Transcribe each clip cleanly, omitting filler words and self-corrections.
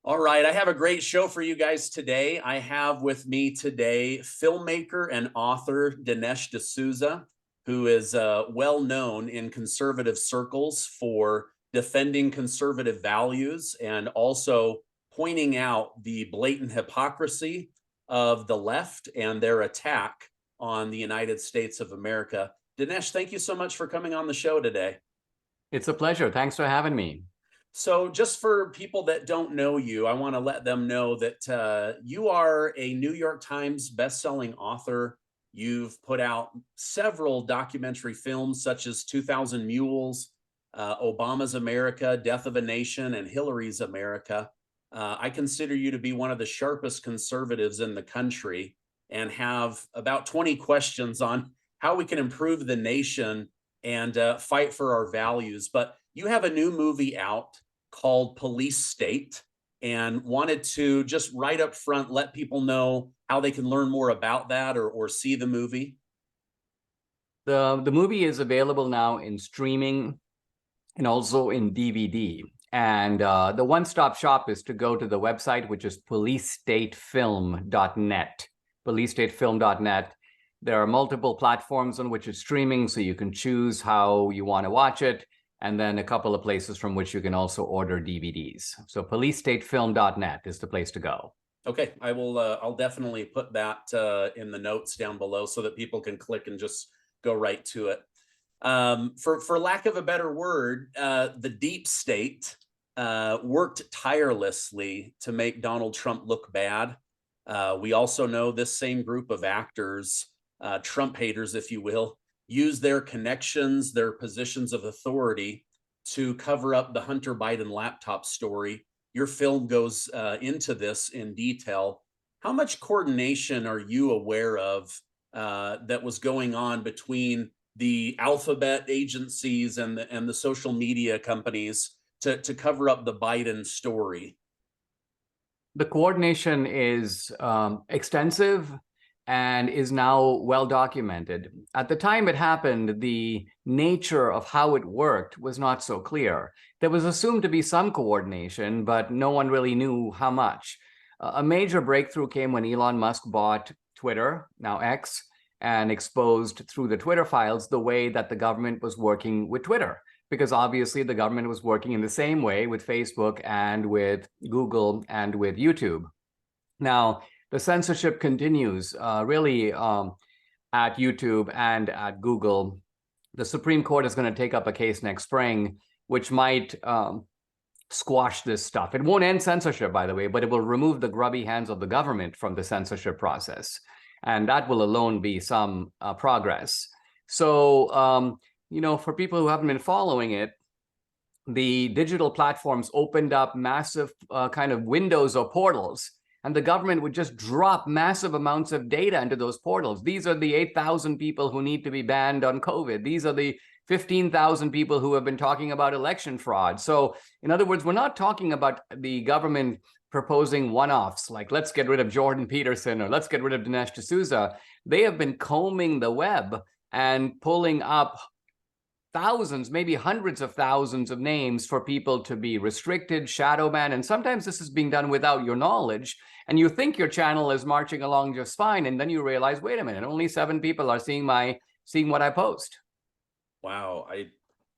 All right, I have a great show for you guys today. I have with me today filmmaker and author Dinesh D'Souza, who is well known in conservative circles for defending conservative values and also pointing out the blatant hypocrisy of the left and their attack on the United States of America. Dinesh, thank you so much for coming on the show today. It's a pleasure. Thanks for having me. So, just for people that don't know you, I want to let them know that you are a New York Times bestselling author. You've put out several documentary films, such as 2000 Mules, Obama's America, Death of a Nation, and Hillary's America. I consider you to be one of the sharpest conservatives in the country and have about 20 questions on how we can improve the nation and fight for our values. But you have a new movie out called Police State and wanted to just right up front let people know how they can learn more about that or see the movie. The movie is available now in streaming and also in DVD. And the one-stop shop is to go to the website, which is policestatefilm.net. Policestatefilm.net. There are multiple platforms on which it's streaming, so you can choose how you want to watch it, and then a couple of places from which you can also order DVDs. So policestatefilm.net is the place to go. Okay, I'll definitely put that in the notes down below so that people can click and just go right to it. For lack of a better word, the deep state worked tirelessly to make Donald Trump look bad. We also know this same group of actors, Trump haters, if you will, use their connections, their positions of authority to cover up the Hunter Biden laptop story. Your film goes into this in detail. How much coordination are you aware of that was going on between the alphabet agencies and the social media companies to cover up the Biden story? The coordination is extensive and is now well documented. At the time it happened, the nature of how it worked was not so clear. There was assumed to be some coordination, but no one really knew how much. A major breakthrough came when Elon Musk bought Twitter, now X, and exposed through the Twitter files the way that the government was working with Twitter, because obviously the government was working in the same way with Facebook and with Google and with YouTube. Now, the censorship continues really at YouTube and at Google. The Supreme Court is going to take up a case next spring, which might squash this stuff. It won't end censorship, by the way, but it will remove the grubby hands of the government from the censorship process. And that will alone be some progress. So, for people who haven't been following it, the digital platforms opened up massive kind of windows or portals, and the government would just drop massive amounts of data into those portals. These are the 8,000 people who need to be banned on COVID. These are the 15,000 people who have been talking about election fraud. So, in other words, we're not talking about the government proposing one-offs, like let's get rid of Jordan Peterson or let's get rid of Dinesh D'Souza. They have been combing the web and pulling up thousands, maybe hundreds of thousands of names for people to be restricted, shadow banned. And sometimes this is being done without your knowledge. And you think your channel is marching along just fine. And then you realize, wait a minute, only 7 people are seeing what I post. Wow.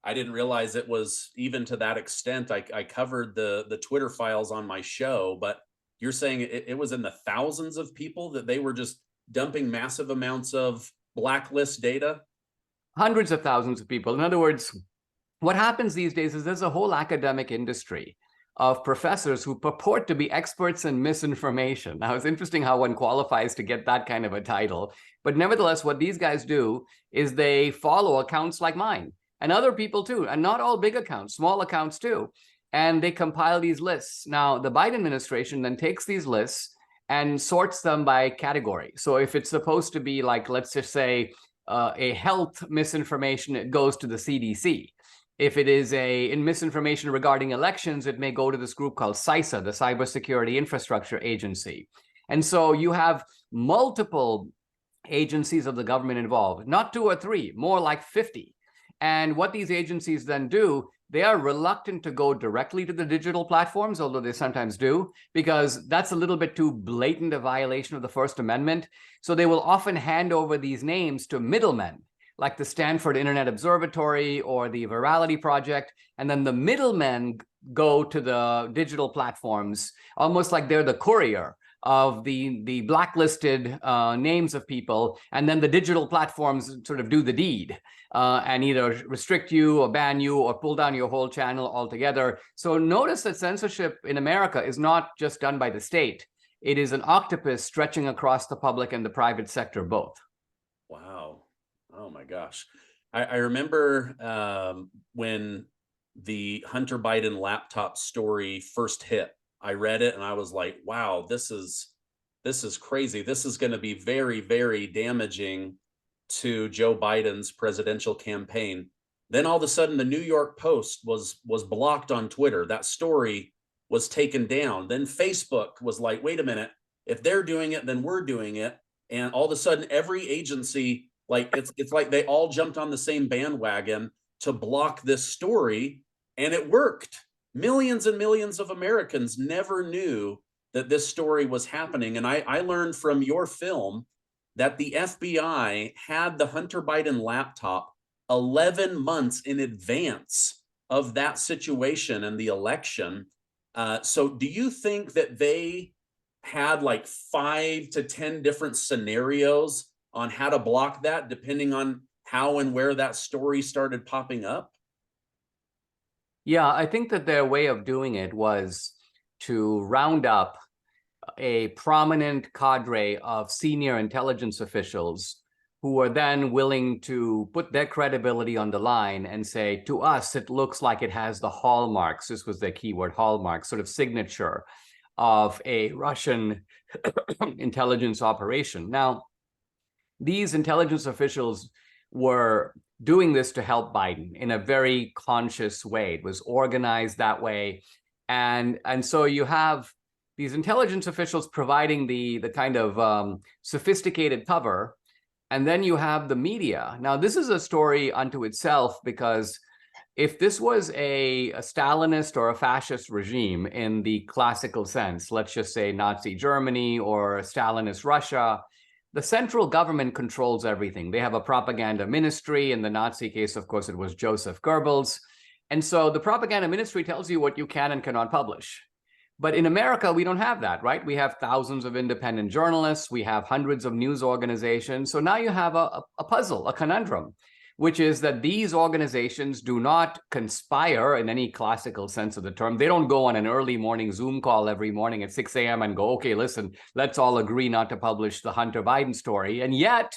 I didn't realize it was even to that extent. I covered the Twitter files on my show, but you're saying it was in the thousands of people that they were just dumping massive amounts of blacklist data? Hundreds of thousands of people. In other words, what happens these days is there's a whole academic industry of professors who purport to be experts in misinformation. Now, it's interesting how one qualifies to get that kind of a title. But nevertheless, what these guys do is they follow accounts like mine and other people too, and not all big accounts, small accounts too. And they compile these lists. Now, the Biden administration then takes these lists and sorts them by category. So if it's supposed to be like, let's just say, a health misinformation, it goes to the CDC. If it is in misinformation regarding elections, it may go to this group called CISA, the Cybersecurity Infrastructure Agency. And so you have multiple agencies of the government involved, not 2 or 3, more like 50. And what these agencies then do, they are reluctant to go directly to the digital platforms, although they sometimes do, because that's a little bit too blatant a violation of the First Amendment. So they will often hand over these names to middlemen, like the Stanford Internet Observatory or the Virality Project, and then the middlemen go to the digital platforms, almost like they're the courier of the blacklisted names of people, and then the digital platforms sort of do the deed and either restrict you or ban you or pull down your whole channel altogether. So notice that censorship in America is not just done by the state. It is an octopus stretching across the public and the private sector both. Wow. Oh my gosh. I remember when the Hunter Biden laptop story first hit. I read it and I was like, wow, this is crazy. This is going to be very, very damaging to Joe Biden's presidential campaign. Then all of a sudden the New York Post was blocked on Twitter. That story was taken down. Then Facebook was like, wait a minute, if they're doing it, then we're doing it. And all of a sudden every agency, like it's like they all jumped on the same bandwagon to block this story, and it worked. Millions and millions of Americans never knew that this story was happening. And I learned from your film that the FBI had the Hunter Biden laptop 11 months in advance of that situation and the election. So do you think that they had like 5 to 10 different scenarios on how to block that, depending on how and where that story started popping up? Yeah, I think that their way of doing it was to round up a prominent cadre of senior intelligence officials who were then willing to put their credibility on the line and say, to us, it looks like it has the hallmarks. This was their keyword, hallmark, sort of signature of a Russian intelligence operation. Now, these intelligence officials were doing this to help Biden in a very conscious way. It was organized that way. And so you have these intelligence officials providing the kind of sophisticated cover, and then you have the media. Now, this is a story unto itself, because if this was a Stalinist or a fascist regime in the classical sense, let's just say Nazi Germany or Stalinist Russia, the central government controls everything. They have a propaganda ministry. In the Nazi case, of course, it was Joseph Goebbels. And so the propaganda ministry tells you what you can and cannot publish. But in America, we don't have that, right? We have thousands of independent journalists. We have hundreds of news organizations. So now you have a puzzle, a conundrum, which is that these organizations do not conspire in any classical sense of the term. They don't go on an early morning Zoom call every morning at 6 a.m. and go, okay, listen, let's all agree not to publish the Hunter Biden story. And yet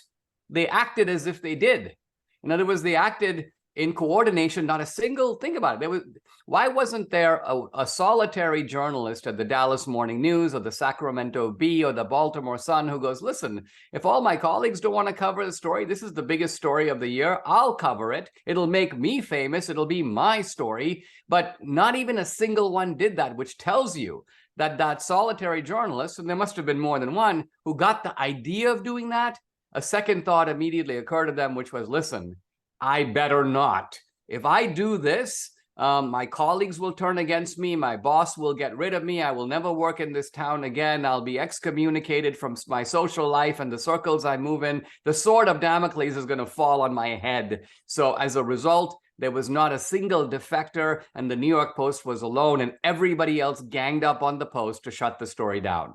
they acted as if they did. In other words, they acted in coordination, not a single thing about it. Why wasn't there a solitary journalist at the Dallas Morning News or the Sacramento Bee or the Baltimore Sun who goes, listen, if all my colleagues don't want to cover the story, this is the biggest story of the year, I'll cover it. It'll make me famous. It'll be my story. But not even a single one did that, which tells you that that solitary journalist, and there must have been more than one, who got the idea of doing that, a second thought immediately occurred to them, which was, listen, I better not. If I do this, my colleagues will turn against me. My boss will get rid of me. I will never work in this town again. I'll be excommunicated from my social life and the circles I move in. The sword of Damocles is going to fall on my head. So as a result, there was not a single defector, and the New York Post was alone, and everybody else ganged up on the Post to shut the story down.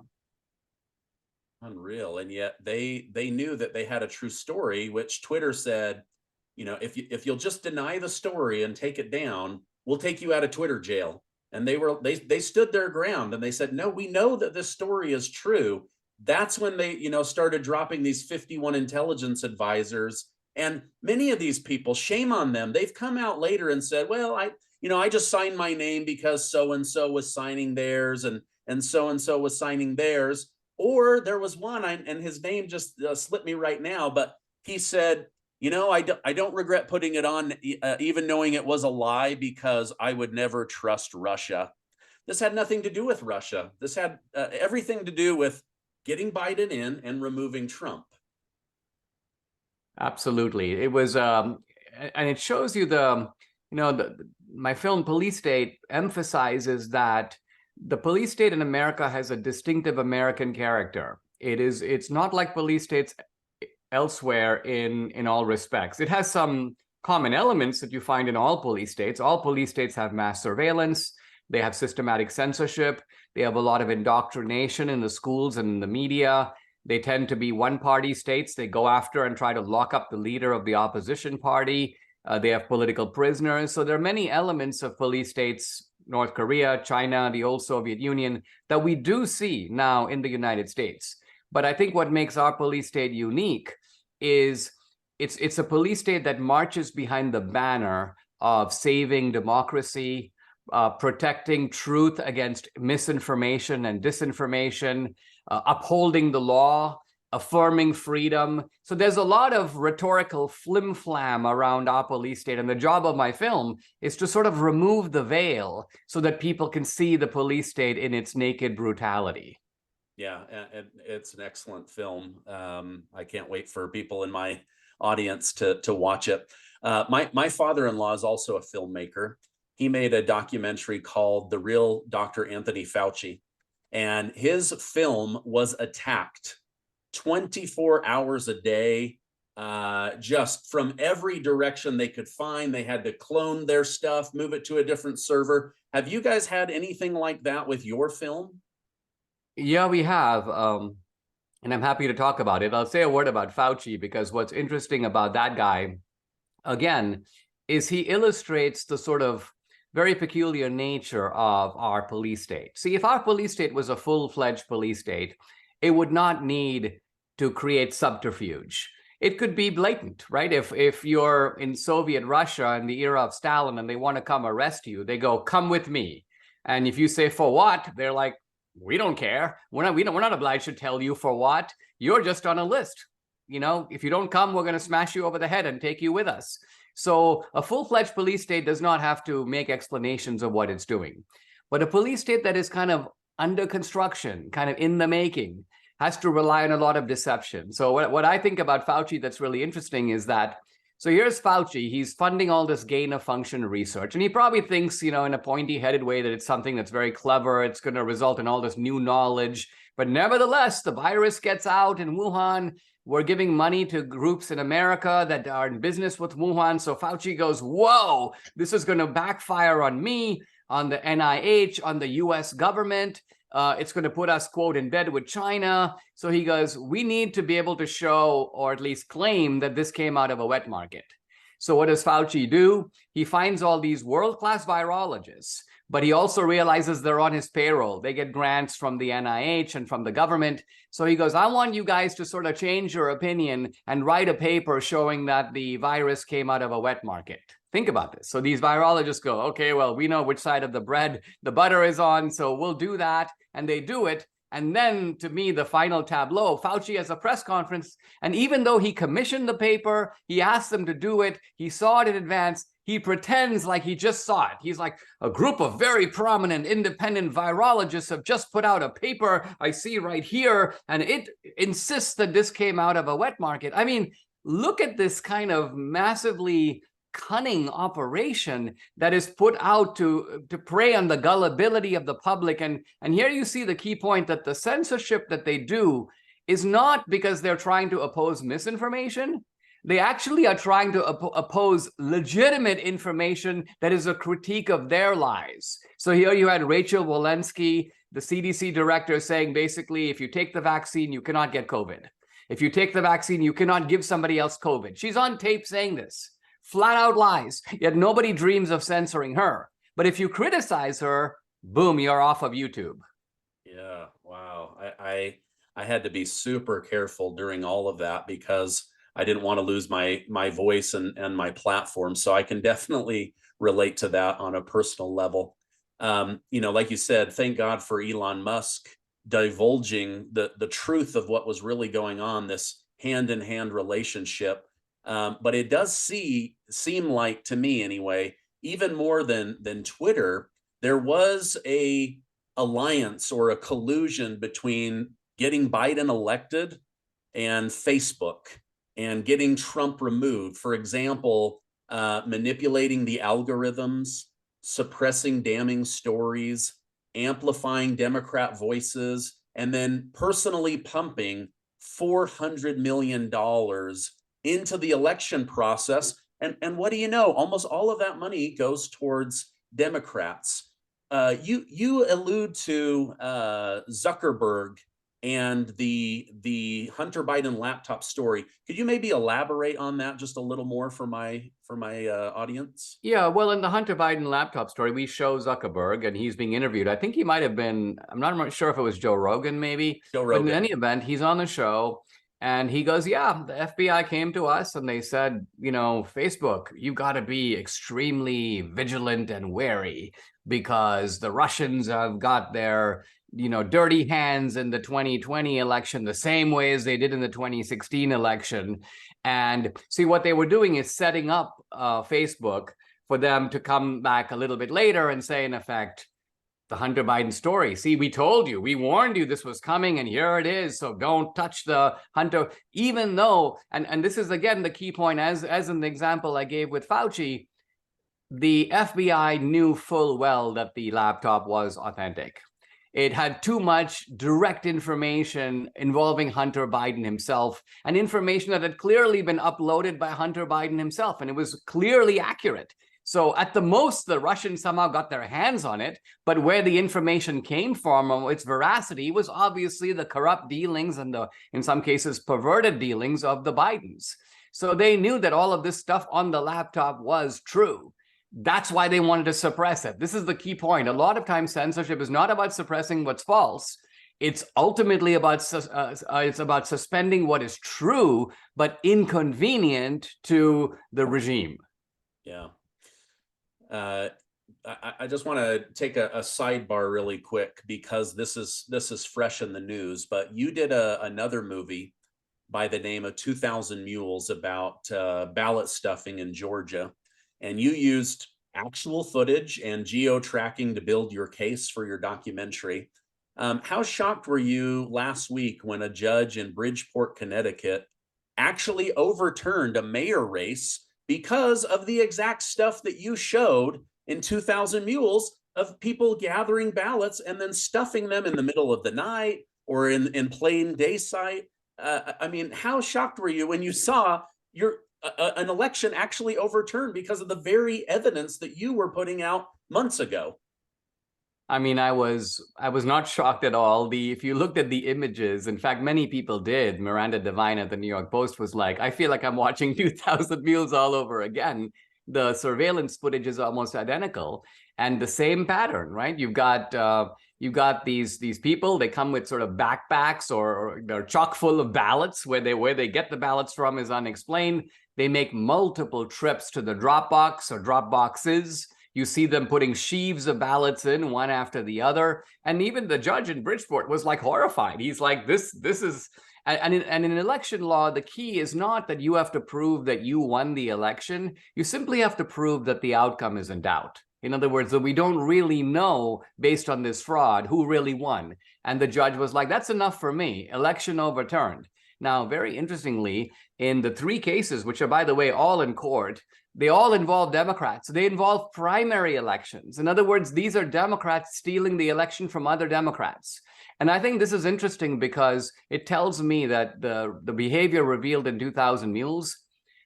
Unreal. And yet they knew that they had a true story, which Twitter said, you know, if you'll just deny the story and take it down, we'll take you out of Twitter jail. And they stood their ground, and they said, no, we know that this story is true. That's when they, you know, started dropping these 51 intelligence advisors. And many of these people, shame on them, they've come out later and said, well, I just signed my name because so-and-so was signing theirs, and so-and-so was signing theirs. Or there was one, and his name just slipped me right now, but he said, you know, I don't regret putting it on, even knowing it was a lie, because I would never trust Russia. This had nothing to do with Russia. This had everything to do with getting Biden in and removing Trump. Absolutely. It was, and it shows you my film Police State emphasizes that the police state in America has a distinctive American character. It's not like police states elsewhere in all respects. It has some common elements that you find in all police states. All police states have mass surveillance. They have systematic censorship. They have a lot of indoctrination in the schools and in the media. They tend to be one-party states. They go after and try to lock up the leader of the opposition party. They have political prisoners. So there are many elements of police states, North Korea, China, the old Soviet Union, that we do see now in the United States. But I think what makes our police state unique is it's a police state that marches behind the banner of saving democracy, protecting truth against misinformation and disinformation, upholding the law, affirming freedom. So there's a lot of rhetorical flim-flam around our police state. And the job of my film is to sort of remove the veil so that people can see the police state in its naked brutality. Yeah, and it's an excellent film. I can't wait for people in my audience to watch it. My father-in-law is also a filmmaker. He made a documentary called The Real Dr. Anthony Fauci, and his film was attacked 24 hours a day, just from every direction they could find. They had to clone their stuff, move it to a different server. Have you guys had anything like that with your film? Yeah, we have. And I'm happy to talk about it. I'll say a word about Fauci, because what's interesting about that guy, again, is he illustrates the sort of very peculiar nature of our police state. See, if our police state was a full-fledged police state, it would not need to create subterfuge. It could be blatant, right? If you're in Soviet Russia in the era of Stalin and they want to come arrest you, they go, "Come with me." And if you say, "For what?" they're like, "We don't care. We're not obliged to tell you for what. You're just on a list. You know, if you don't come, we're going to smash you over the head and take you with us." So a full-fledged police state does not have to make explanations of what it's doing. But a police state that is kind of under construction, kind of in the making, has to rely on a lot of deception. So what I think about Fauci that's really interesting is that, so here's Fauci, he's funding all this gain-of-function research, and he probably thinks, in a pointy-headed way that it's something that's very clever, it's going to result in all this new knowledge. But nevertheless, the virus gets out in Wuhan. We're giving money to groups in America that are in business with Wuhan. So Fauci goes, whoa, this is going to backfire on me, on the NIH, on the US government. It's going to put us, quote, in bed with China. So he goes, we need to be able to show, or at least claim, that this came out of a wet market. So what does Fauci do? He finds all these world-class virologists, but he also realizes they're on his payroll. They get grants from the NIH and from the government. So he goes, I want you guys to sort of change your opinion and write a paper showing that the virus came out of a wet market. Think about this. So these virologists go, okay, well, we know which side of the bread the butter is on, so we'll do that. And they do it. And then, to me, the final tableau, Fauci has a press conference. And even though he commissioned the paper, he asked them to do it, he saw it in advance, he pretends like he just saw it. He's like, a group of very prominent independent virologists have just put out a paper I see right here, and it insists that this came out of a wet market. I mean, look at this kind of massively cunning operation that is put out to prey on the gullibility of the public. And here you see the key point, that the censorship that they do is not because they're trying to oppose misinformation. They actually are trying to oppose legitimate information that is a critique of their lies. So here you had Rachel Walensky, the CDC director, saying basically, if you take the vaccine, you cannot get COVID. If you take the vaccine, you cannot give somebody else COVID. She's on tape saying this. Flat out lies, yet nobody dreams of censoring her. But if you criticize her, boom, you're off of YouTube. Yeah, wow. I had to be super careful during all of that because I didn't want to lose my voice and my platform. So I can definitely relate to that on a personal level. Like you said, thank God for Elon Musk divulging the truth of what was really going on, this hand-in-hand relationship. But it does seem like, to me anyway, even more than Twitter, there was a alliance or a collusion between getting Biden elected and Facebook and getting Trump removed. For example, manipulating the algorithms suppressing damning stories, amplifying Democrat voices, and then personally pumping $400 million into the election process. And what do you know? Almost all of that money goes towards Democrats. You allude to Zuckerberg and the Hunter Biden laptop story. Could you maybe elaborate on that just a little more for my audience? Yeah, well, in the Hunter Biden laptop story, we show Zuckerberg and he's being interviewed. I think he might have been, I'm not sure if it was Joe Rogan, maybe. Joe But in Rogan. any event, he's on the show and he goes, yeah, the FBI came to us and they said, Facebook, you got to be extremely vigilant and wary because the Russians have got their dirty hands in the 2020 election the same way as they did in the 2016 election. And see, what they were doing is setting up Facebook for them to come back a little bit later and say, in effect, the Hunter Biden story. See, we told you, we warned you this was coming, and here it is. So don't touch the Hunter, even though, and this is again the key point, as in the example I gave with Fauci, the FBI knew full well that the laptop was authentic. It had too much direct information involving Hunter Biden himself, and information that had clearly been uploaded by Hunter Biden himself, and it was clearly accurate. So at the most, the Russians somehow got their hands on it, but where the information came from, its veracity, was obviously the corrupt dealings and the, in some cases, perverted dealings of the Bidens. So they knew that all of this stuff on the laptop was true. That's why they wanted to suppress it. This is the key point. A lot of times censorship is not about suppressing what's false. It's ultimately about suspending what is true, but inconvenient to the regime. Yeah. I just want to take a sidebar really quick because this is fresh in the news, but you did another movie by the name of 2000 Mules about ballot stuffing in Georgia. And you used actual footage and geo-tracking to build your case for your documentary. How shocked were you last week when a judge in Bridgeport, Connecticut, actually overturned a mayor race because of the exact stuff that you showed in 2000 Mules of people gathering ballots and then stuffing them in the middle of the night or in plain day sight? I mean, how shocked were you when you saw an election actually overturned because of the very evidence that you were putting out months ago? I mean, I was not shocked at all. If you looked at the images, in fact, many people did. Miranda Devine at the New York Post was like, I feel like I'm watching 2000 Mules all over again. The surveillance footage is almost identical and the same pattern, right? You've got these people, they come with sort of backpacks or they're chock full of ballots. Where they get the ballots from is unexplained. They make multiple trips to the drop box or drop boxes. You see them putting sheaves of ballots in one after the other. And even the judge in Bridgeport was like horrified. He's like, this is, and in election law, the key is not that you have to prove that you won the election. You simply have to prove that the outcome is in doubt. In other words, that we don't really know based on this fraud who really won. And the judge was like, that's enough for me. Election overturned. Now, very interestingly, in the three cases, which are, by the way, all in court, they all involve Democrats. They involve primary elections. In other words, these are Democrats stealing the election from other Democrats. And I think this is interesting because it tells me that the behavior revealed in 2000 Mules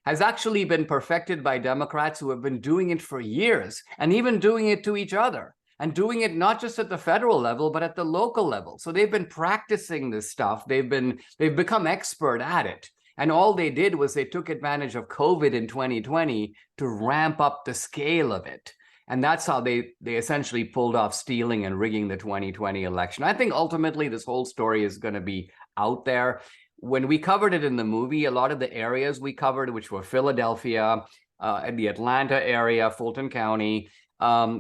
has actually been perfected by Democrats who have been doing it for years and even doing it to each other and doing it not just at the federal level, but at the local level. So they've been practicing this stuff. They've become expert at it. And all they did was they took advantage of COVID in 2020 to ramp up the scale of it. And that's how they essentially pulled off stealing and rigging the 2020 election. I think ultimately this whole story is going to be out there. When we covered it in the movie, a lot of the areas we covered, which were Philadelphia, and the Atlanta area, Fulton County,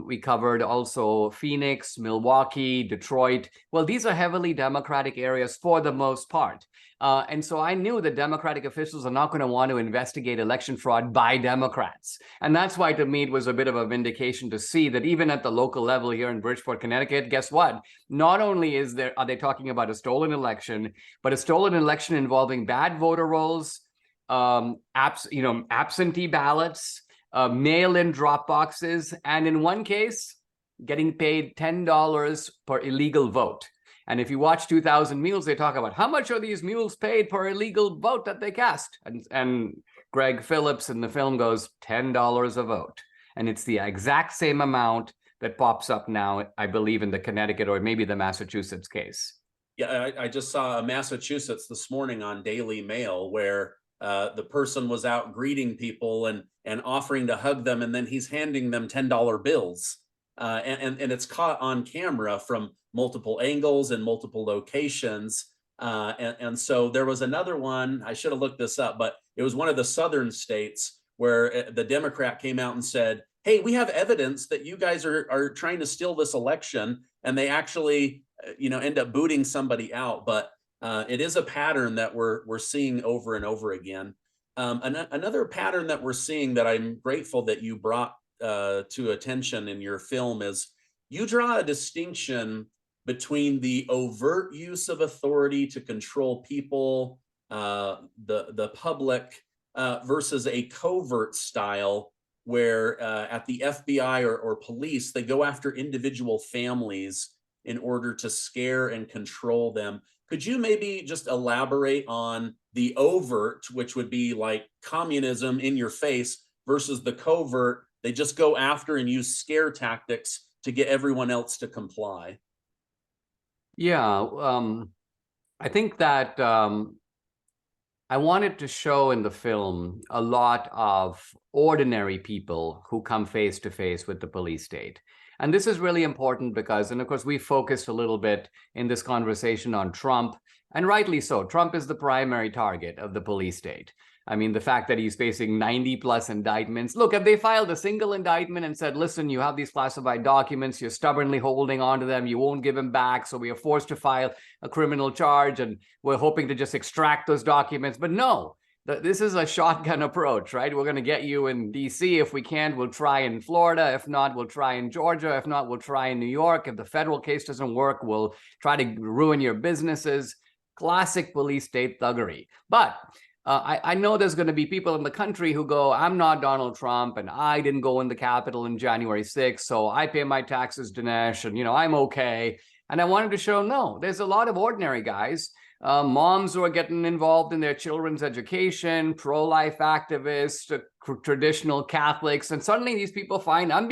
we covered also Phoenix, Milwaukee, Detroit. Well, these are heavily Democratic areas for the most part. And so I knew that Democratic officials are not going to want to investigate election fraud by Democrats. And that's why, to me, it was a bit of a vindication to see that even at the local level here in Bridgeport, Connecticut, guess what? Not only are they talking about a stolen election, but a stolen election involving bad voter rolls, absentee ballots, mail-in drop boxes, and in one case, getting paid $10 per illegal vote. And if you watch 2000 Mules, they talk about how much are these mules paid per illegal vote that they cast. And Greg Phillips in the film goes, $10 a vote. And it's the exact same amount that pops up now, I believe, in the Connecticut or maybe the Massachusetts case. Yeah, I just saw Massachusetts this morning on Daily Mail where the person was out greeting people and offering to hug them, and then he's handing them $10 bills. And it's caught on camera from multiple angles and multiple locations. And so there was another one, I should have looked this up, but it was one of the southern states where the Democrat came out and said, hey, we have evidence that you guys are trying to steal this election. And they actually, end up booting somebody out. But it is a pattern that we're seeing over and over again. Another pattern that we're seeing that I'm grateful that you brought to attention in your film is you draw a distinction between the overt use of authority to control people, the public, versus a covert style where at the FBI or police, they go after individual families in order to scare and control them. Could you maybe just elaborate on the overt, which would be like communism in your face, versus the covert, they just go after and use scare tactics to get everyone else to comply? Yeah, I think that I wanted to show in the film a lot of ordinary people who come face to face with the police state. And this is really important because, and of course, we focused a little bit in this conversation on Trump, and rightly so. Trump is the primary target of the police state. I mean, the fact that he's facing 90 plus indictments. Look, if they filed a single indictment and said, listen, you have these classified documents, you're stubbornly holding on to them, you won't give them back, so we are forced to file a criminal charge, and we're hoping to just extract those documents. But no, this is a shotgun approach, right? We're going to get you in DC. If we can't, we'll try in Florida. If not, we'll try in Georgia. If not, we'll try in New York. If the federal case doesn't work, we'll try to ruin your businesses. Classic police state thuggery. But I know there's going to be people in the country who go, I'm not Donald Trump, and I didn't go in the Capitol in January 6th, so I pay my taxes, Dinesh, and, I'm okay. And I wanted to show, no, there's a lot of ordinary guys, moms who are getting involved in their children's education, pro-life activists, traditional Catholics, and suddenly these people find I'm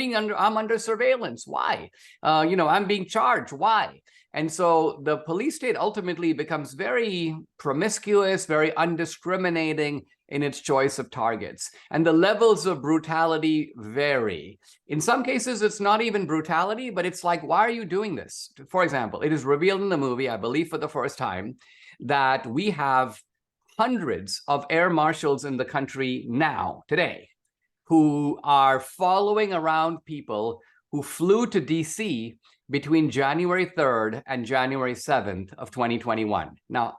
under surveillance. Why? I'm being charged. Why? And so the police state ultimately becomes very promiscuous, very undiscriminating in its choice of targets. And the levels of brutality vary. In some cases, it's not even brutality, but it's like, why are you doing this? For example, it is revealed in the movie, I believe for the first time, that we have hundreds of air marshals in the country now, today, who are following around people who flew to DC between January 3rd and January 7th of 2021. Now,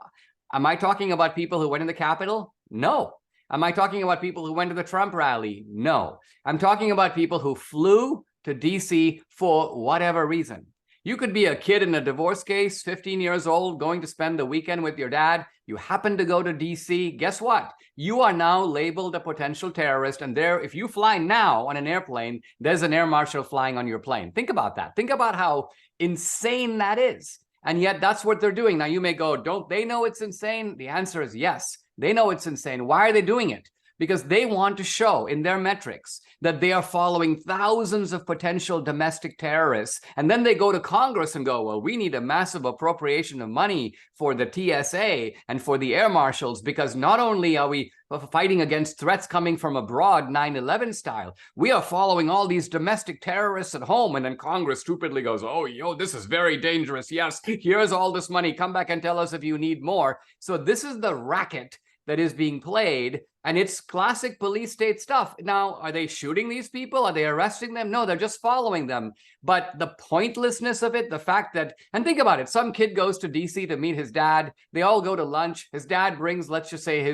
am I talking about people who went in the Capitol? No. Am I talking about people who went to the Trump rally? No. I'm talking about people who flew to DC for whatever reason. You could be a kid in a divorce case, 15 years old, going to spend the weekend with your dad. You happen to go to DC. Guess what? You are now labeled a potential terrorist. And if you fly now on an airplane, there's an air marshal flying on your plane. Think about that. Think about how insane that is. And yet that's what they're doing. Now you may go, don't they know it's insane? The answer is yes. They know it's insane. Why are they doing it? Because they want to show in their metrics that they are following thousands of potential domestic terrorists. And then they go to Congress and go, well, we need a massive appropriation of money for the TSA and for the air marshals, because not only are we fighting against threats coming from abroad, 9/11 style, we are following all these domestic terrorists at home. And then Congress stupidly goes, oh, this is very dangerous. Yes, here's all this money. Come back and tell us if you need more. So this is the racket that is being played, and it's classic police state stuff. Now, are they shooting these people? Are they arresting them? No, they're just following them. But the pointlessness of it, the fact that, and think about it, some kid goes to DC to meet his dad. They all go to lunch. His dad brings, let's just say,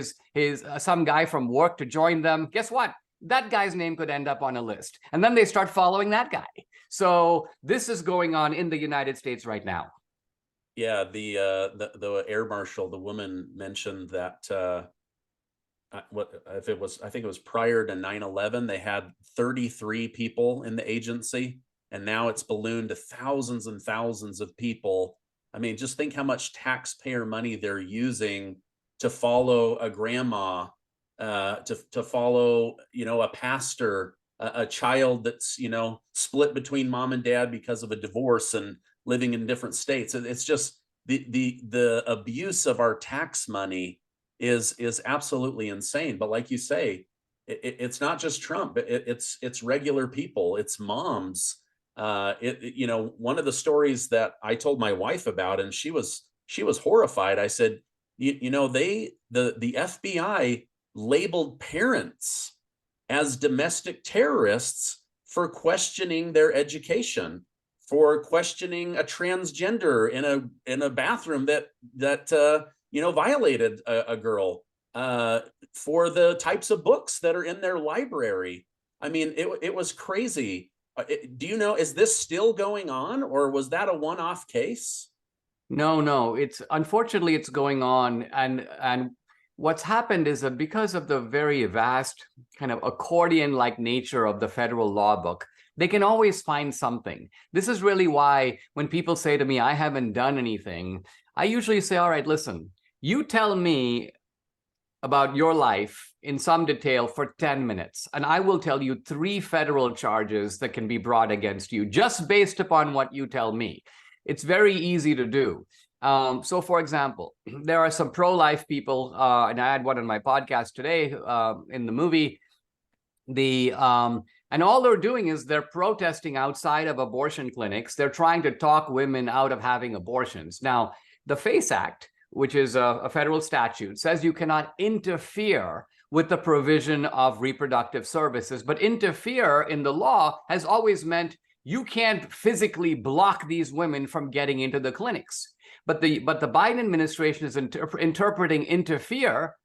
some guy from work to join them. Guess what? That guy's name could end up on a list. And then they start following that guy. So this is going on in the United States right now. Yeah, the air marshal, the woman mentioned that what if it was, I think it was prior to 9/11, they had 33 people in the agency, and now it's ballooned to thousands and thousands of people. I mean, just think how much taxpayer money they're using to follow a grandma, to follow, a pastor, a child that's, split between mom and dad because of a divorce and living in different states. It's just the abuse of our tax money is absolutely insane. But like you say, it's not just Trump. It's regular people. It's moms. One of the stories that I told my wife about, and she was horrified. I said, the FBI labeled parents as domestic terrorists for questioning their education, for questioning a transgender in a bathroom that violated a girl, for the types of books that are in their library. I mean, it was crazy. Do you know, is this still going on, or was that a one-off case? No, unfortunately it's going on, and what's happened is that because of the very vast kind of accordion-like nature of the federal law book, they can always find something. This is really why when people say to me, I haven't done anything, I usually say, all right, listen, you tell me about your life in some detail for 10 minutes, and I will tell you 3 federal charges that can be brought against you just based upon what you tell me. It's very easy to do. So, for example, there are some pro-life people, and I had one on my podcast today in the movie. And all they're doing is they're protesting outside of abortion clinics. They're trying to talk women out of having abortions. Now, the FACE Act, which is a federal statute, says you cannot interfere with the provision of reproductive services. But interfere in the law has always meant you can't physically block these women from getting into the clinics. But the Biden administration is interpreting interfere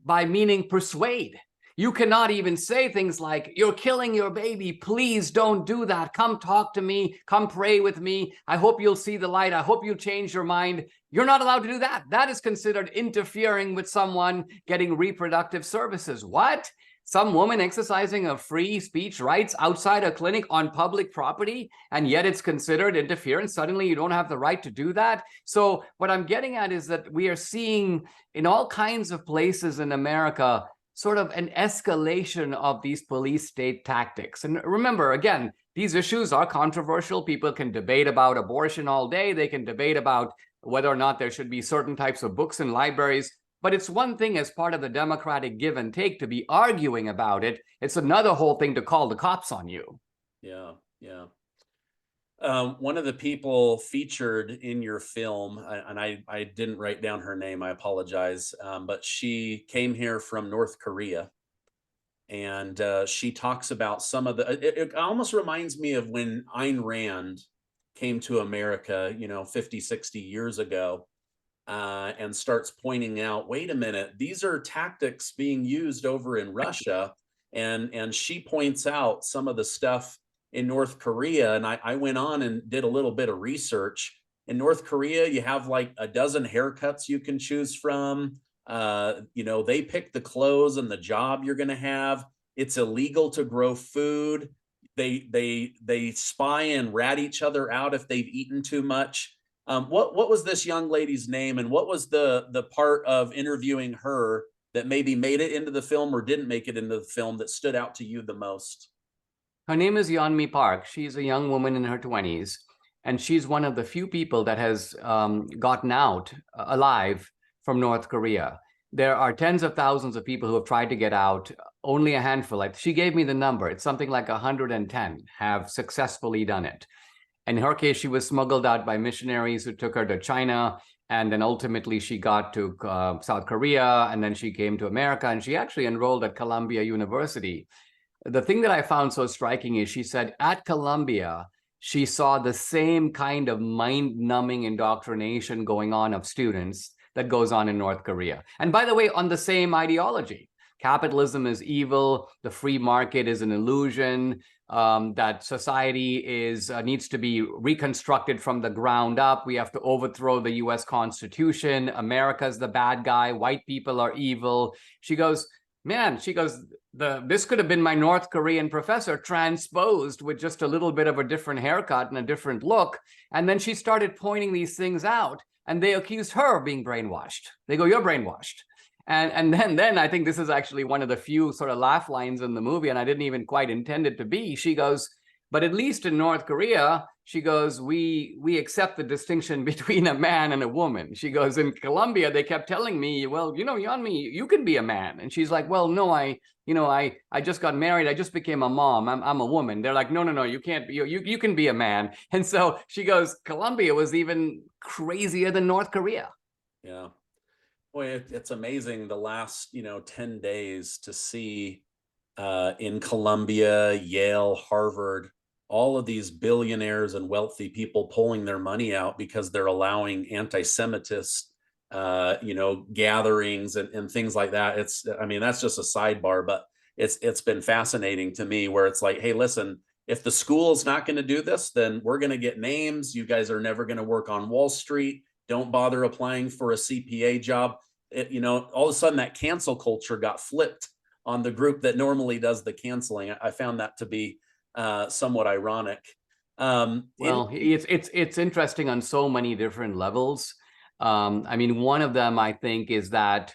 by meaning persuade. You cannot even say things like, you're killing your baby, please don't do that. Come talk to me, come pray with me. I hope you'll see the light. I hope you change your mind. You're not allowed to do that. That is considered interfering with someone getting reproductive services. What? Some woman exercising a free speech rights outside a clinic on public property, and yet it's considered interference. Suddenly you don't have the right to do that. So what I'm getting at is that we are seeing in all kinds of places in America sort of an escalation of these police state tactics. And remember, again, these issues are controversial. People can debate about abortion all day. They can debate about whether or not there should be certain types of books in libraries. But it's one thing as part of the democratic give and take to be arguing about it. It's another whole thing to call the cops on you. Yeah. One of the people featured in your film, and I didn't write down her name, I apologize, but she came here from North Korea, and she talks about some of it almost reminds me of when Ayn Rand came to America, 50, 60 years ago, and starts pointing out, wait a minute, these are tactics being used over in Russia. And she points out some of the stuff in North Korea. And I went on and did a little bit of research. In North Korea, you have like a dozen haircuts you can choose from. They pick the clothes and the job you're going to have. It's illegal to grow food. They spy and rat each other out if they've eaten too much. What was this young lady's name, and what was the part of interviewing her that maybe made it into the film or didn't make it into the film that stood out to you the most? Her name is Yeonmi Park. She's a young woman in her 20s, and she's one of the few people that has gotten out alive from North Korea. There are tens of thousands of people who have tried to get out. Only a handful, she gave me the number, it's something like 110 have successfully done it. In her case, she was smuggled out by missionaries who took her to China, and then ultimately she got to South Korea, and then she came to America, and she actually enrolled at Columbia University. The thing that I found so striking is she said at Columbia, she saw the same kind of mind-numbing indoctrination going on of students that goes on in North Korea. And by the way, on the same ideology. capitalism is evil, the free market is an illusion, that society needs to be reconstructed from the ground up. We have to overthrow the US Constitution. America's the bad guy. White people are evil. She goes, man, this could have been my North Korean professor transposed with just a little bit of a different haircut and a different look. And then she started pointing these things out, and they accused her of being brainwashed. They go, you're brainwashed. And then I think this is actually one of the few sort of laugh lines in the movie, and I didn't even quite intend it to be. She goes, but at least in North Korea, she goes, we accept the distinction between a man and a woman. She goes, in Colombia, they kept telling me, well, Yanmi, you can be a man. And she's like, well, no, I just got married. I just became a mom. I'm a woman. They're like, no, you can't be, you can be a man. And so she goes, Colombia was even crazier than North Korea. Yeah. Boy, it's amazing the last, 10 days to see in Columbia, Yale, Harvard, all of these billionaires and wealthy people pulling their money out because they're allowing anti-Semitist, gatherings and things like that. That's just a sidebar, but it's been fascinating to me where it's like, hey, listen, if the school's not going to do this, then we're going to get names. You guys are never going to work on Wall Street. Don't bother applying for a CPA job. All of a sudden that cancel culture got flipped on the group that normally does the canceling. I found that to be somewhat ironic. It's interesting on so many different levels. One of them, I think, is that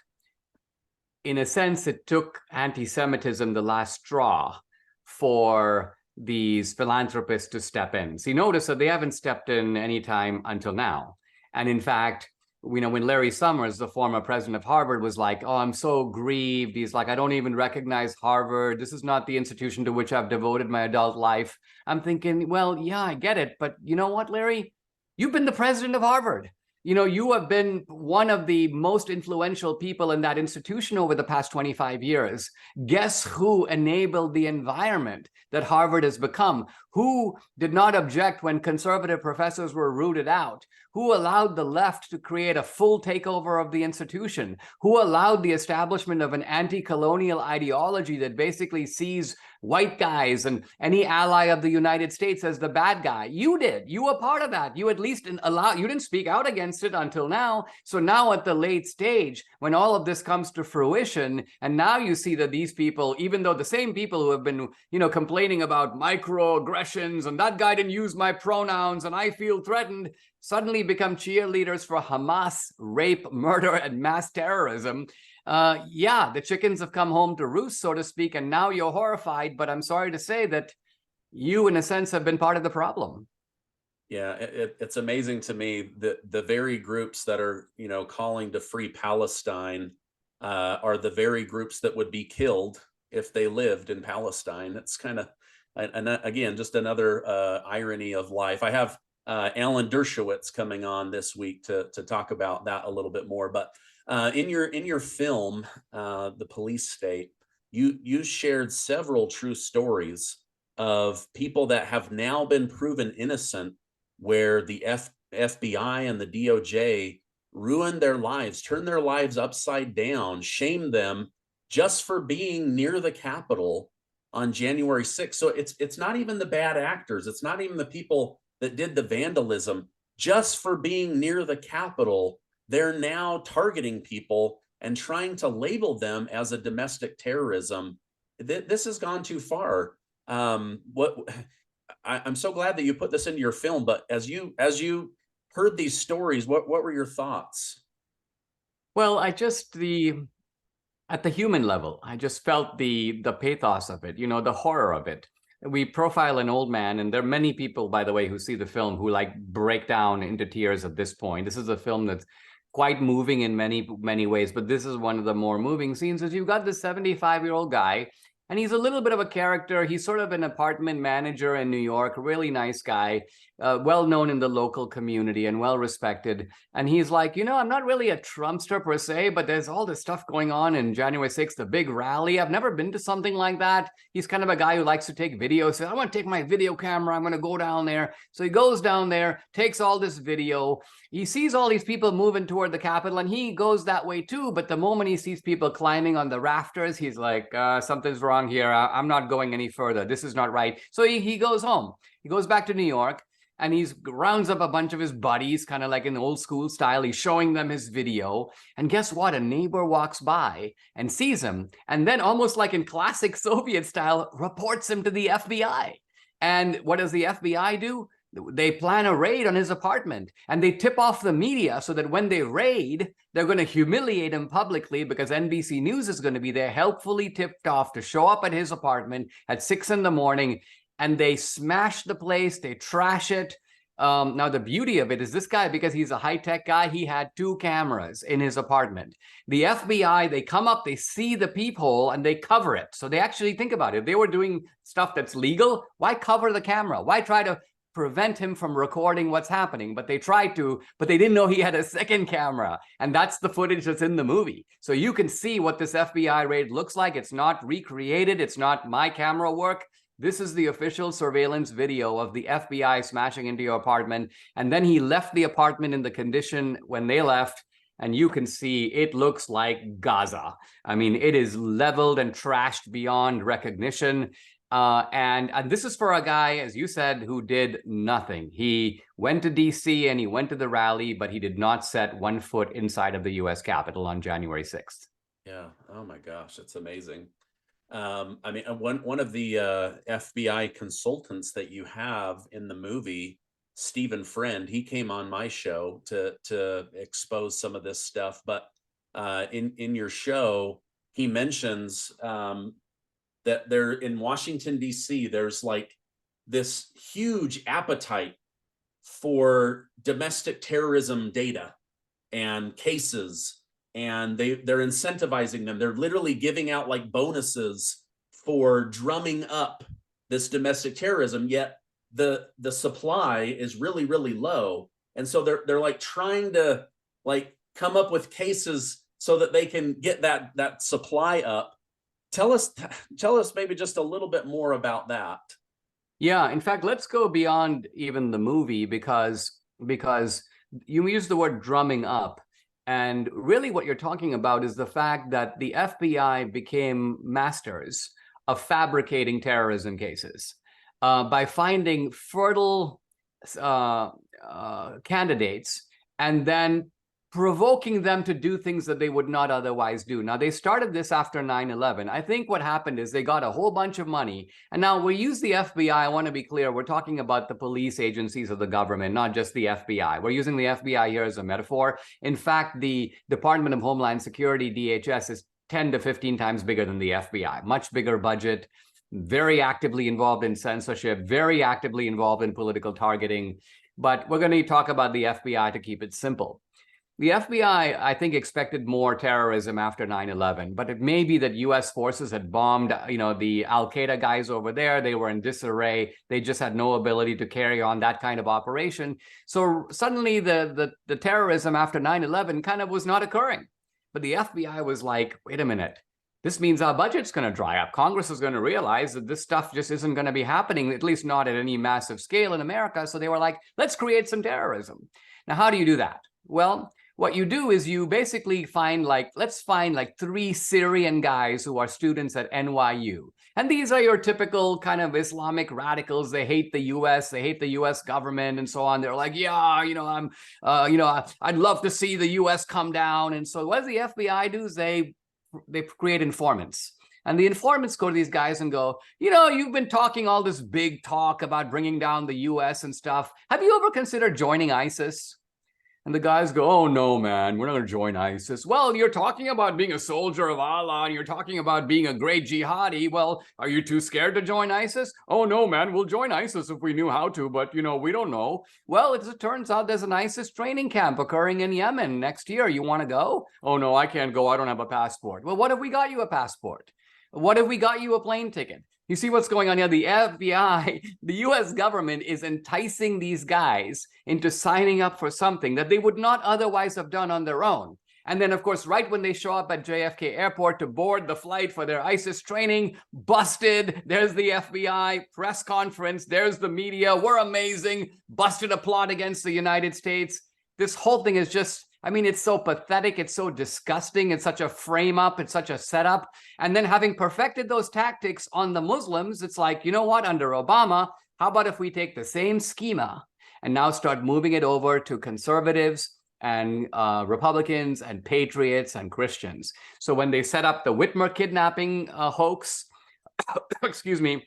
in a sense, it took anti-Semitism the last straw for these philanthropists to step in. So you notice that they haven't stepped in any time until now. And in fact, when Larry Summers, the former president of Harvard, was like, oh, I'm so grieved. He's like, I don't even recognize Harvard. This is not the institution to which I've devoted my adult life. I'm thinking, well, yeah, I get it. But you know what, Larry? You've been the president of Harvard. You have been one of the most influential people in that institution over the past 25 years. Guess who enabled the environment that Harvard has become? Who did not object when conservative professors were rooted out? Who allowed the left to create a full takeover of the institution? Who allowed the establishment of an anti-colonial ideology that basically sees white guys and any ally of the United States as the bad guy? You did. You were part of that. You at least you didn't speak out against it until now. So now at the late stage, when all of this comes to fruition, and now you see that these people, even though the same people who have been, complaining about microaggressions and that guy didn't use my pronouns and I feel threatened, suddenly become cheerleaders for Hamas, rape, murder, and mass terrorism. The chickens have come home to roost, so to speak, and now you're horrified. But I'm sorry to say that you, in a sense, have been part of the problem. Yeah, it's amazing to me that the very groups that are, calling to free Palestine are the very groups that would be killed if they lived in Palestine. It's kind of, and again, just another irony of life. I have Alan Dershowitz coming on this week to talk about that a little bit more. But in your film, The Police State, you shared several true stories of people that have now been proven innocent, where the FBI and the DOJ ruined their lives, turned their lives upside down, shamed them just for being near the Capitol on January 6th. So it's not even the bad actors. It's not even the people that did the vandalism. Just for being near the Capitol, they're now targeting people and trying to label them as a domestic terrorism. This has gone too far. I'm so glad that you put this into your film, but as you heard these stories, what were your thoughts? Well, at the human level, I just felt the pathos of it, the horror of it. We profile an old man, and there are many people, by the way, who see the film who break down into tears at this point. This is a film that's quite moving in many, many ways, but this is one of the more moving scenes. Is you've got this 75-year-old guy, and he's a little bit of a character. He's sort of an apartment manager in New York, really nice guy. well known in the local community and well respected. And he's like, I'm not really a Trumpster per se, but there's all this stuff going on in January 6th, the big rally. I've never been to something like that. He's kind of a guy who likes to take videos. So I want to take my video camera. I'm going to go down there. So he goes down there, takes all this video. He sees all these people moving toward the Capitol, and he goes that way too. But the moment he sees people climbing on the rafters, he's like, something's wrong here. I'm not going any further. This is not right. So he goes home. He goes back to New York. And he rounds up a bunch of his buddies, kind of like in old school style. He's showing them his video. And guess what? A neighbor walks by and sees him. And then almost like in classic Soviet style, reports him to the FBI. And what does the FBI do? They plan a raid on his apartment. And they tip off the media so that when they raid, they're going to humiliate him publicly because NBC News is going to be there, helpfully tipped off to show up at his apartment at 6 a.m. And they smash the place, they trash it. Now, the beauty of it is this guy, because he's a high-tech guy, he had 2 cameras in his apartment. The FBI, they come up, they see the peephole, and they cover it. So they actually think about it. If they were doing stuff that's legal, why cover the camera? Why try to prevent him from recording what's happening? But they tried to, but they didn't know he had a second camera. And that's the footage that's in the movie. So you can see what this FBI raid looks like. It's not recreated. It's not my camera work. This is the official surveillance video of the FBI smashing into your apartment. And then he left the apartment in the condition when they left. And you can see it looks like Gaza. I mean, it is leveled and trashed beyond recognition. And this is for a guy, as you said, who did nothing. He went to DC and he went to the rally, but he did not set one foot inside of the US Capitol on January 6th. Yeah. Oh my gosh, it's amazing. I mean, one of the FBI consultants that you have in the movie, Stephen Friend, he came on my show to expose some of this stuff. But in your show, he mentions that there in Washington, D.C., there's like this huge appetite for domestic terrorism data and cases. And they're incentivizing them. They're literally giving out like bonuses for drumming up this domestic terrorism. Yet the supply is really, really low. And so they're like trying to like come up with cases so that they can get that supply up. Tell us maybe just a little bit more about that. Yeah, in fact, let's go beyond even the movie because you use the word drumming up. And really what you're talking about is the fact that the FBI became masters of fabricating terrorism cases by finding fertile candidates and then provoking them to do things that they would not otherwise do. Now, they started this after 9/11. I think what happened is they got a whole bunch of money. And now we use the FBI. I want to be clear. We're talking about the police agencies of the government, not just the FBI. We're using the FBI here as a metaphor. In fact, the Department of Homeland Security, DHS, is 10 to 15 times bigger than the FBI. Much bigger budget, very actively involved in censorship, very actively involved in political targeting. But we're going to talk about the FBI to keep it simple. The FBI, I think, expected more terrorism after 9/11, but it may be that U.S. forces had bombed, the Al-Qaeda guys over there. They were in disarray. They just had no ability to carry on that kind of operation. So suddenly the terrorism after 9/11 kind of was not occurring. But the FBI was like, wait a minute, this means our budget's going to dry up. Congress is going to realize that this stuff just isn't going to be happening, at least not at any massive scale in America. So they were like, let's create some terrorism. Now, how do you do that? Well, what you do is you basically let's find 3 Syrian guys who are students at NYU. And these are your typical kind of Islamic radicals. They hate the US, they hate the US government and so on. They're like, I'd love to see the US come down. And so what does the FBI do is they create informants. And the informants go to these guys and go, you've been talking all this big talk about bringing down the US and stuff. Have you ever considered joining ISIS? And the guys go, oh, no, man, we're not going to join ISIS. Well, you're talking about being a soldier of Allah, and you're talking about being a great jihadi. Well, are you too scared to join ISIS? Oh, no, man, we'll join ISIS if we knew how to, but, we don't know. Well, it turns out there's an ISIS training camp occurring in Yemen next year. You want to go? Oh, no, I can't go. I don't have a passport. Well, what if we got you a passport? What if we got you a plane ticket? You see what's going on here? The FBI, the US government is enticing these guys into signing up for something that they would not otherwise have done on their own. And then, of course, right when they show up at JFK Airport to board the flight for their ISIS training, busted. There's the FBI press conference. There's the media. We're amazing. Busted a plot against the United States. This whole thing is just, I mean, it's so pathetic. It's so disgusting. It's such a frame up. It's such a setup. And then having perfected those tactics on the Muslims, it's like, you know what, under Obama, how about if we take the same schema and now start moving it over to conservatives and Republicans and patriots and Christians. So when they set up the Whitmer kidnapping hoax, excuse me,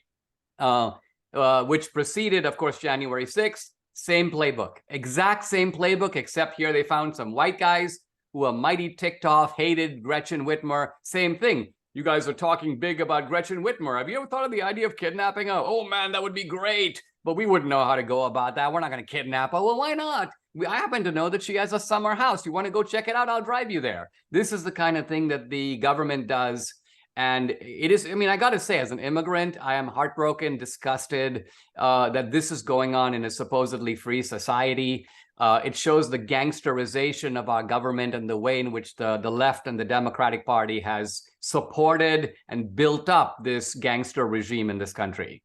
which preceded, of course, January 6th, same playbook, exact same playbook, except here they found some white guys who are mighty ticked off, hated Gretchen Whitmer. Same thing. You guys are talking big about Gretchen Whitmer. Have you ever thought of the idea of kidnapping her? Oh man, that would be great. But we wouldn't know how to go about that. We're not going to kidnap her. Well, why not? I happen to know that she has a summer house. You want to go check it out? I'll drive you there. This is the kind of thing that the government does. And it is, I mean, I got to say, as an immigrant, I am heartbroken, disgusted that this is going on in a supposedly free society. It shows the gangsterization of our government and the way in which the left and the Democratic Party has supported and built up this gangster regime in this country.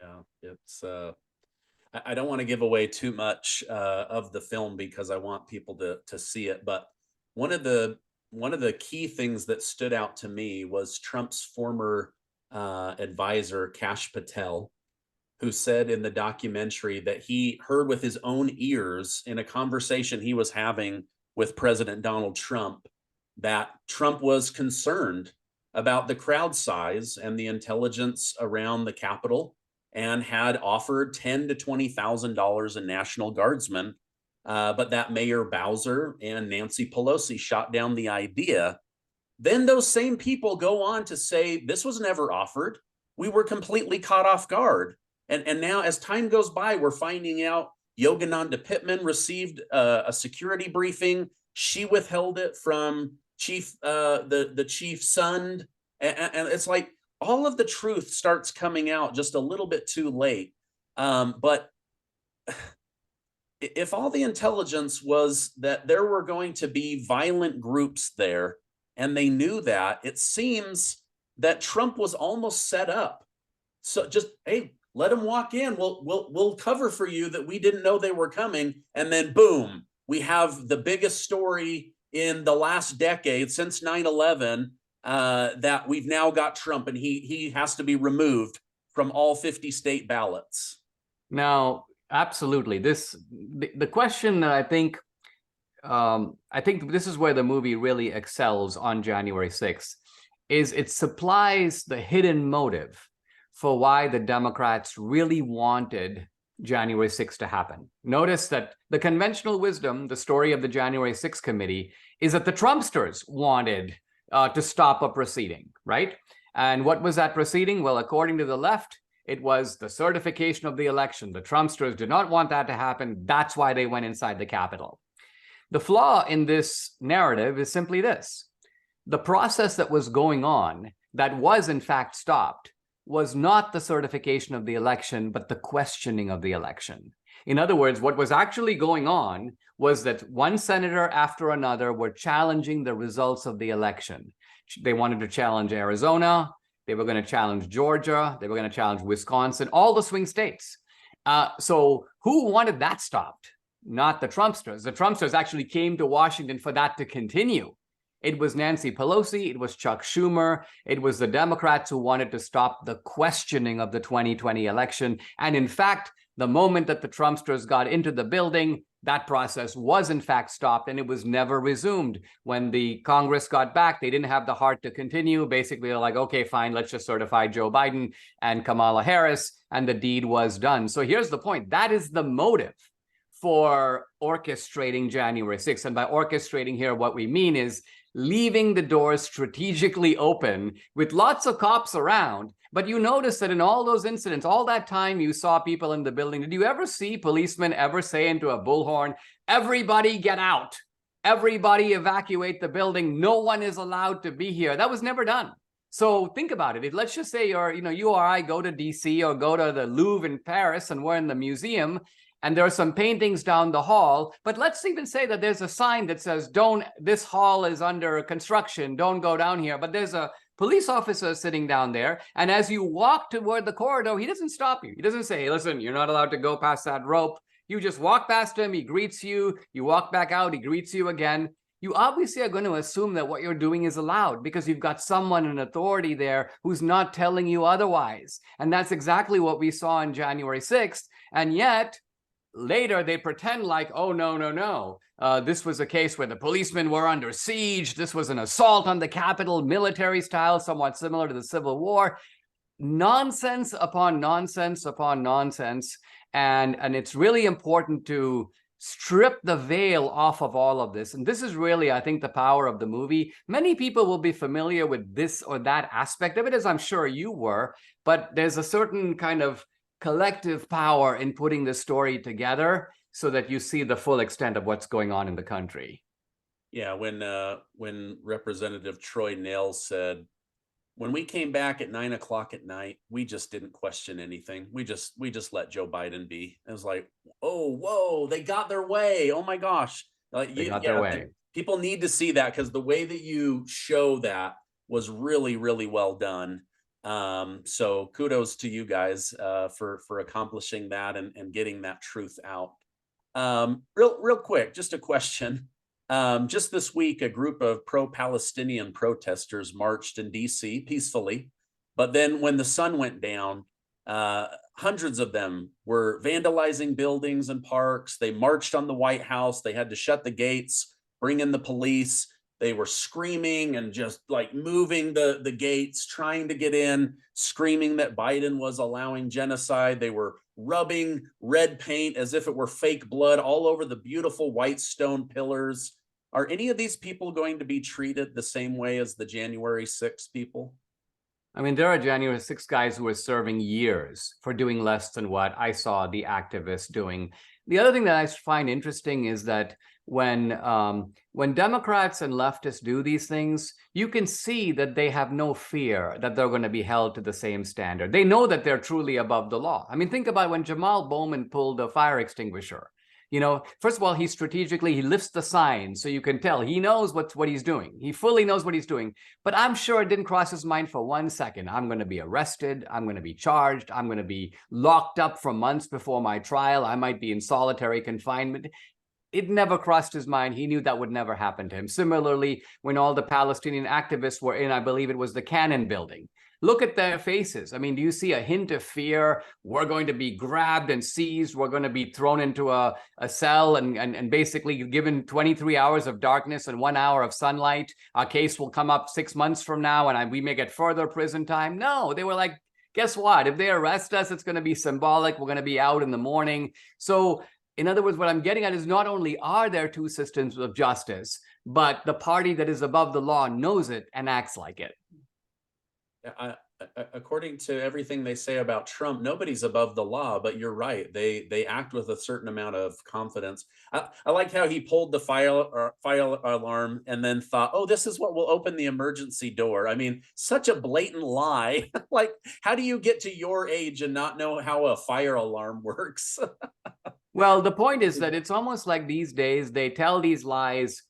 Yeah, it's I don't want to give away too much of the film because I want people to see it. But one of the key things that stood out to me was Trump's former advisor, Kash Patel, who said in the documentary that he heard with his own ears in a conversation he was having with President Donald Trump that Trump was concerned about the crowd size and the intelligence around the Capitol, and had offered $10,000 to $20,000 in National Guardsmen, but that Mayor Bowser and Nancy Pelosi shot down the idea. Then those same people go on to say this was never offered. We were completely caught off guard. And now, as time goes by, we're finding out Yogananda Pitman received a security briefing. She withheld it from the chief's son, and it's like, all of the truth starts coming out just a little bit too late. But if all the intelligence was that there were going to be violent groups there, and they knew that, it seems that Trump was almost set up. So just, hey, let them walk in. We'll cover for you that we didn't know they were coming. And then boom, we have the biggest story in the last decade since 9/11. That we've now got Trump, and he has to be removed from all 50 state ballots. Now, absolutely. The question that I think this is where the movie really excels on January 6th, is it supplies the hidden motive for why the Democrats really wanted January 6th to happen. Notice that the conventional wisdom, the story of the January 6th committee, is that the Trumpsters wanted to stop a proceeding, right? And what was that proceeding? Well, according to the left, it was the certification of the election. The Trumpsters did not want that to happen. That's why they went inside the Capitol. The flaw in this narrative is simply this. The process that was going on, that was in fact stopped, was not the certification of the election, but the questioning of the election. In other words, what was actually going on was that one senator after another were challenging the results of the election. They wanted to challenge Arizona. They were going to challenge Georgia. They were going to challenge Wisconsin, all the swing states. So who wanted that stopped? Not the Trumpsters. The Trumpsters actually came to Washington for that to continue. It was Nancy Pelosi, it was Chuck Schumer, it was the Democrats who wanted to stop the questioning of the 2020 election. And in fact, the moment that the Trumpsters got into the building, that process was in fact stopped, and it was never resumed. When the Congress got back, they didn't have the heart to continue. Basically, they're like, okay, fine, let's just certify Joe Biden and Kamala Harris, and the deed was done. So here's the point. That is the motive for orchestrating January 6th. And by orchestrating here, what we mean is leaving the doors strategically open with lots of cops around. But you notice that in all those incidents, all that time you saw people in the building, did you ever see policemen ever say into a bullhorn, everybody get out, everybody evacuate the building, no one is allowed to be here? That was never done. So think about it. Let's just say you or I go to DC or go to the Louvre in Paris and we're in the museum and there are some paintings down the hall. But let's even say that there's a sign that says, this hall is under construction, don't go down here. But there's a police officer sitting down there. And as you walk toward the corridor, he doesn't stop you. He doesn't say, hey, listen, you're not allowed to go past that rope. You just walk past him, he greets you, you walk back out, he greets you again. You obviously are going to assume that what you're doing is allowed because you've got someone in authority there who's not telling you otherwise. And that's exactly what we saw on January 6th. And yet, later they pretend like, oh, no. This was a case where the policemen were under siege. This was an assault on the Capitol, military style, somewhat similar to the Civil War. Nonsense upon nonsense upon nonsense. And it's really important to strip the veil off of all of this. And this is really, I think, the power of the movie. Many people will be familiar with this or that aspect of it, as I'm sure you were, but there's a certain kind of collective power in putting the story together so that you see the full extent of what's going on in the country. Yeah, when Representative Troy Nehls said, when we came back at 9 o'clock at night, we just didn't question anything. We just let Joe Biden be. It was like, oh, whoa, they got their way. Oh my gosh. They got their way. People need to see that because the way that you show that was really, really well done. So kudos to you guys for accomplishing that and getting that truth out. Real quick, just a question. Just this week, a group of pro-Palestinian protesters marched in DC peacefully, but then when the sun went down, hundreds of them were vandalizing buildings and parks. They marched on the White House. They had to shut the gates, bring in the police. They were screaming and just like moving the gates, trying to get in, screaming that Biden was allowing genocide. They were rubbing red paint as if it were fake blood all over the beautiful white stone pillars. Are any of these people going to be treated the same way as the January 6th people? I mean, there are January 6 guys who are serving years for doing less than what I saw the activists doing. The other thing that I find interesting is that when Democrats and leftists do these things, you can see that they have no fear that they're going to be held to the same standard. They know that they're truly above the law. I mean, think about when Jamal Bowman pulled a fire extinguisher. First of all, he lifts the sign so you can tell he knows what he's doing. He fully knows what he's doing. But I'm sure it didn't cross his mind for 1 second. I'm going to be arrested. I'm going to be charged. I'm going to be locked up for months before my trial. I might be in solitary confinement. It never crossed his mind. He knew that would never happen to him. Similarly, when all the Palestinian activists were in, I believe it was the Cannon building. Look at their faces. I mean, do you see a hint of fear? We're going to be grabbed and seized. We're going to be thrown into a cell and basically given 23 hours of darkness and 1 hour of sunlight. Our case will come up 6 months from now and we may get further prison time. No, they were like, guess what? If they arrest us, it's going to be symbolic. We're going to be out in the morning. So in other words, what I'm getting at is not only are there two systems of justice, but the party that is above the law knows it and acts like it. According to everything they say about Trump, nobody's above the law, but you're right. They act with a certain amount of confidence. I like how he pulled the fire alarm and then thought, oh, this is what will open the emergency door. I mean, such a blatant lie. Like, how do you get to your age and not know how a fire alarm works? Well, the point is that it's almost like these days they tell these lies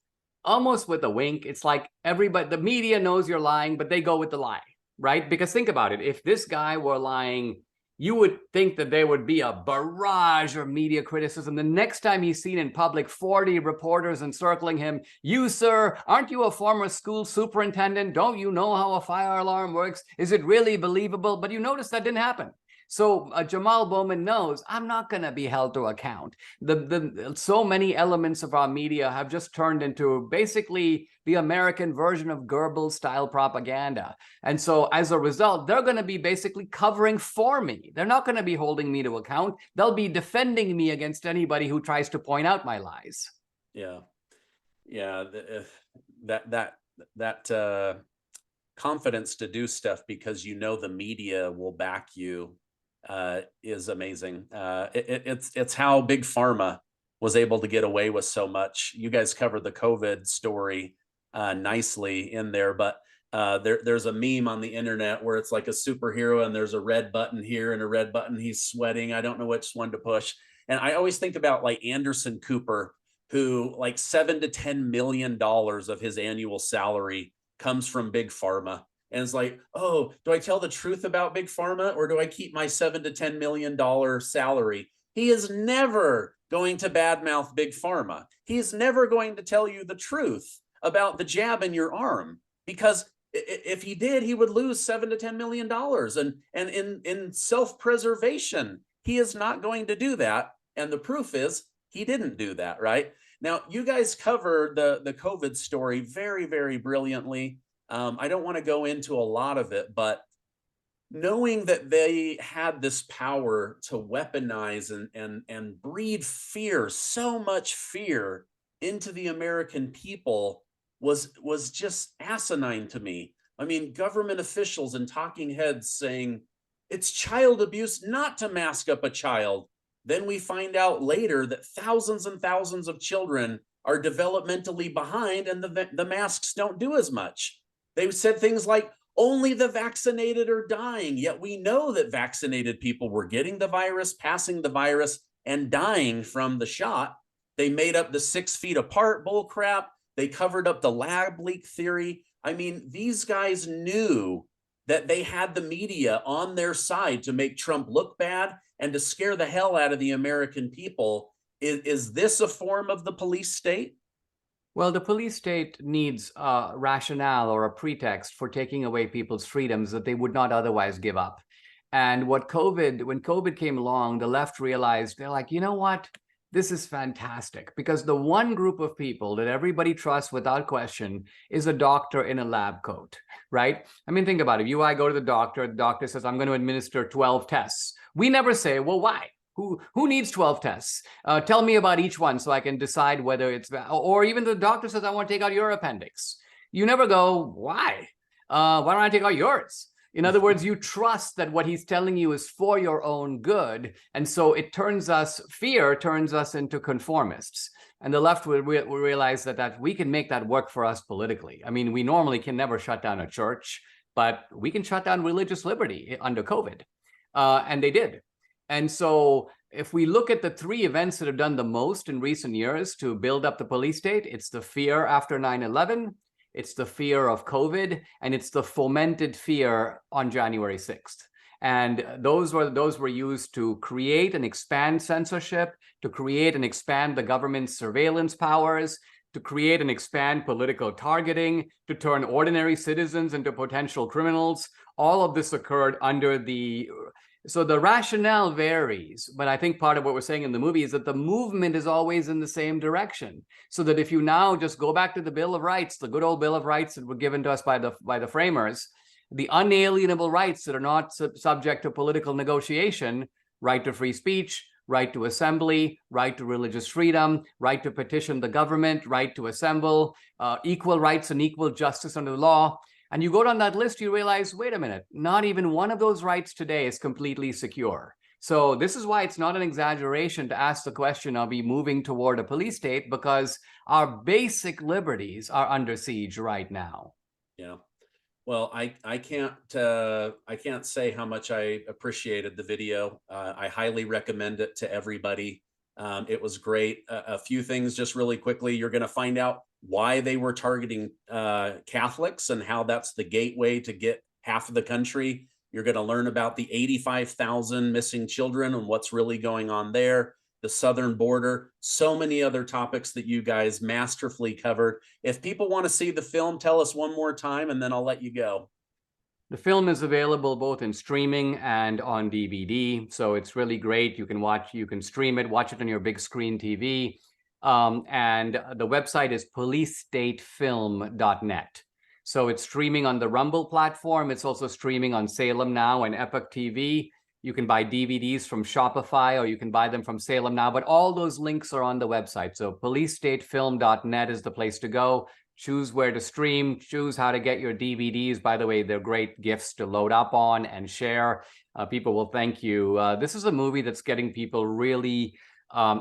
almost with a wink. It's like the media knows you're lying, but they go with the lie. Right? Because think about it. If this guy were lying, you would think that there would be a barrage of media criticism. The next time he's seen in public, 40 reporters encircling him. You, sir, aren't you a former school superintendent? Don't you know how a fire alarm works? Is it really believable? But you notice that didn't happen. So Jamal Bowman knows I'm not going to be held to account. So many elements of our media have just turned into basically the American version of Goebbels style propaganda. And so as a result, they're going to be basically covering for me. They're not going to be holding me to account. They'll be defending me against anybody who tries to point out my lies. Yeah. That confidence to do stuff because the media will back you is amazing. It's how Big Pharma was able to get away with so much. You guys covered the COVID story nicely in there, but There's a meme on the internet where it's like a superhero and there's a red button here and a red button. He's sweating. I don't know which one to push. And I always think about like Anderson Cooper, who like $7 to $10 million of his annual salary comes from big pharma. And it's like, oh, do I tell the truth about big pharma or do I keep my $7 to $10 million salary? He is never going to badmouth big pharma. He's never going to tell you the truth about the jab in your arm, because if he did, he would lose $7 to $10 million. And in self-preservation, he is not going to do that. And the proof is he didn't do that, right? Now, you guys cover the COVID story very, very brilliantly. I don't want to go into a lot of it, but knowing that they had this power to weaponize and breed fear, so much fear into the American people was just asinine to me. I mean, government officials and talking heads saying it's child abuse not to mask up a child. Then we find out later that thousands and thousands of children are developmentally behind and the masks don't do as much. They said things like, only the vaccinated are dying, yet we know that vaccinated people were getting the virus, passing the virus, and dying from the shot. They made up the 6 feet apart bullcrap. They covered up the lab leak theory. I mean, these guys knew that they had the media on their side to make Trump look bad and to scare the hell out of the American people. Is this a form of the police state? Well, the police state needs a rationale or a pretext for taking away people's freedoms that they would not otherwise give up. And when COVID came along, the left realized, they're like, you know what? This is fantastic, because the one group of people that everybody trusts without question is a doctor in a lab coat, right? I mean, think about it. I go to the doctor says, I'm going to administer 12 tests. We never say, well, why? Who needs 12 tests? Tell me about each one so I can decide whether it's, or even the doctor says, I want to take out your appendix. You never go, why? Why don't I take out yours? In other words, you trust that what he's telling you is for your own good. And so fear turns us into conformists. And the left will realize that we can make that work for us politically. I mean, we normally can never shut down a church, but we can shut down religious liberty under COVID. And they did. And so if we look at the 3 events that have done the most in recent years to build up the police state, it's the fear after 9/11, it's the fear of COVID, and it's the fomented fear on January 6th. And those were used to create and expand censorship, to create and expand the government's surveillance powers, to create and expand political targeting, to turn ordinary citizens into potential criminals. All of this occurred so the rationale varies, but I think part of what we're saying in the movie is that the movement is always in the same direction. So that if you now just go back to the Bill of Rights, the good old Bill of Rights that were given to us by the framers, the unalienable rights that are not subject to political negotiation, right to free speech, right to assembly, right to religious freedom, right to petition the government, right to assemble, equal rights and equal justice under the law. And you go down that list, you realize, wait a minute, not even one of those rights today is completely secure. So this is why it's not an exaggeration to ask the question, are we moving toward a police state? Because our basic liberties are under siege right now. Yeah. Well, I can't say how much I appreciated the video. I highly recommend it to everybody. It was great. A few things just really quickly. You're going to find out why they were targeting Catholics and how that's the gateway to get half of the country. You're going to learn about the 85,000 missing children and what's really going on there, the southern border, so many other topics that you guys masterfully covered. If people want to see the film, tell us one more time and then I'll let you go. The film is available both in streaming and on DVD. So it's really great. You can stream it, watch it on your big screen TV. And the website is policestatefilm.net. So it's streaming on the Rumble platform. It's also streaming on Salem Now and Epoch TV. You can buy DVDs from Shopify or you can buy them from Salem Now, but all those links are on the website. So policestatefilm.net is the place to go. Choose where to stream, choose how to get your DVDs. By the way, they're great gifts to load up on and share. People will thank you. This is a movie that's getting people really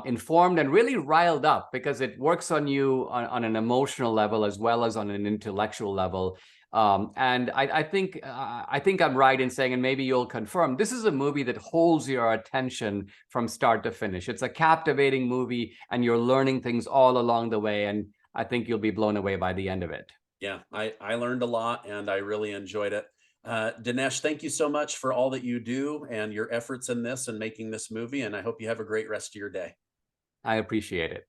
informed and really riled up because it works on you on an emotional level as well as on an intellectual level. And I think I'm right in saying, and maybe you'll confirm, this is a movie that holds your attention from start to finish. It's a captivating movie, and you're learning things all along the way. And I think you'll be blown away by the end of it. Yeah, I learned a lot and I really enjoyed it. Dinesh, thank you so much for all that you do and your efforts in this and making this movie. And I hope you have a great rest of your day. I appreciate it.